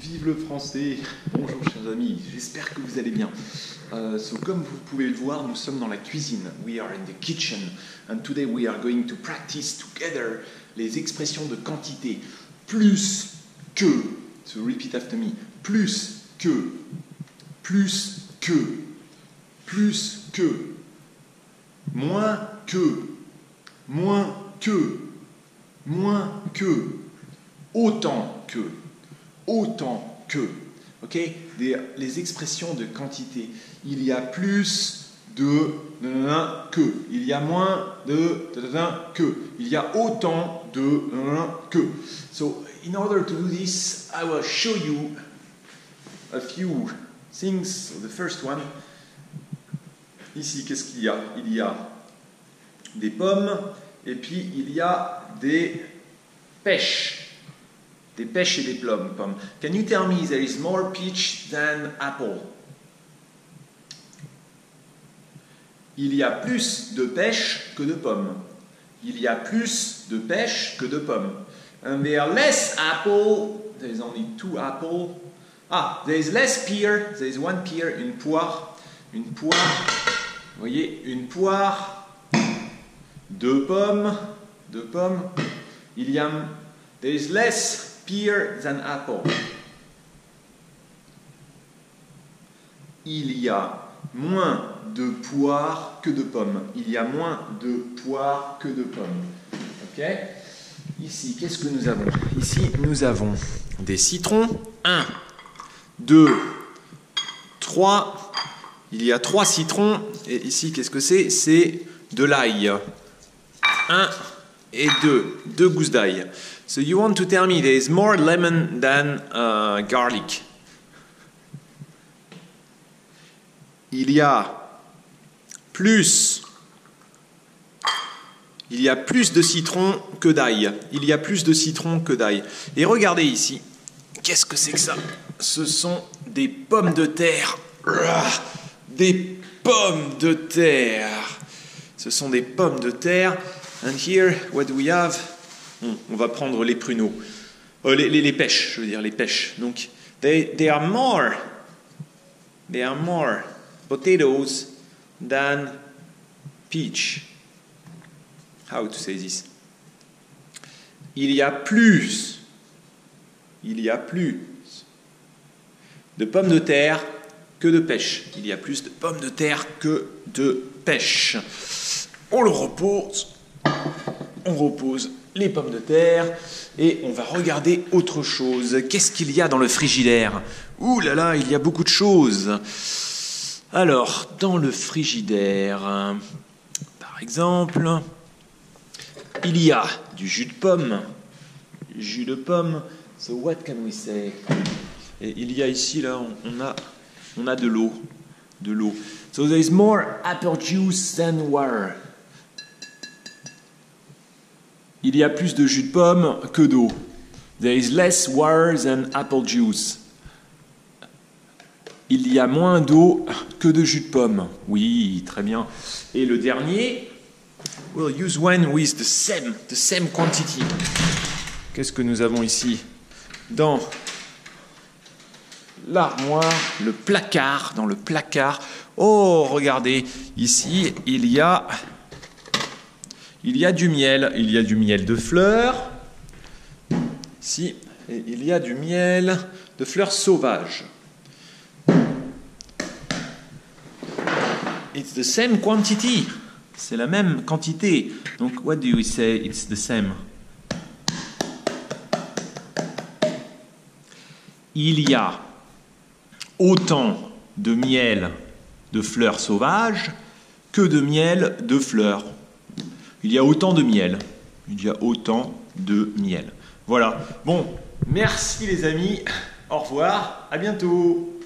Vive le français! Bonjour chers amis, j'espère que vous allez bien. Comme vous pouvez le voir, nous sommes dans la cuisine. We are in the kitchen and today we are going to practice together les expressions de quantité. Plus que, so repeat after me, plus que, plus que, plus que, moins que, moins que, moins que, autant que. Autant que, ok? Les expressions de quantité. Il y a plus de que. Il y a moins de que. Il y a autant de que. So, in order to do this, I will show you a few things. So, the first one. Ici, qu'est-ce qu'il y a? Il y a des pommes et puis il y a des pêches. Des pêches et des pommes. Can you tell me there is more peach than apple? Il y a plus de pêche que de pommes. Il y a plus de pêche que de pommes. And there are less apple. There is only 2 apple. Ah, there is less pear. There is 1 pear. Une poire. Une poire. Vous voyez, une poire. 2 pommes. 2 pommes. Il y a. There is less pear than apple. Il y a moins de poires que de pommes. Il y a moins de poires que de pommes. Ok? Ici, qu'est-ce que nous avons? Ici, nous avons des citrons. 1, 2, 3. Il y a 3 citrons. Et ici, qu'est-ce que c'est? C'est de l'ail. 1 et 2. 2 gousses d'ail. So you want to tell me there is more lemon than garlic. Il y a plus de citron que d'ail. Il y a plus de citron que d'ail. Et regardez ici. Qu'est-ce que c'est que ça? Ce sont des pommes de terre. Des pommes de terre. Ce sont des pommes de terre. And here, what do we have? On va prendre les pruneaux. Les pêches, je veux dire, les pêches. Donc, they are more potatoes than peach. How to say this? Il y a plus de pommes de terre que de pêche. Il y a plus de pommes de terre que de pêche. On repose les pommes de terre et on va regarder autre chose. Qu'est-ce qu'il y a dans le frigidaire? Ouh là là, il y a beaucoup de choses. Alors, dans le frigidaire, par exemple, il y a du jus de pomme. Jus de pomme. So what can we say? Et il y a ici, là, on a de l'eau. De l'eau. So there is more apple juice than water. Il y a plus de jus de pomme que d'eau. There is less water than apple juice. Il y a moins d'eau que de jus de pomme. Oui, très bien. Et le dernier, we'll use one with the same quantity. Qu'est-ce que nous avons ici? Dans l'armoire, le placard, dans le placard. Oh, regardez, ici, il y a du miel. Il y a du miel de fleurs. Ici, et il y a du miel de fleurs sauvages. It's the same quantity. C'est la même quantité. Donc, what do we say? It's the same. Il y a autant de miel de fleurs sauvages que de miel de fleurs. Il y a autant de miel. Il y a autant de miel. Voilà. Bon, merci les amis. Au revoir. À bientôt.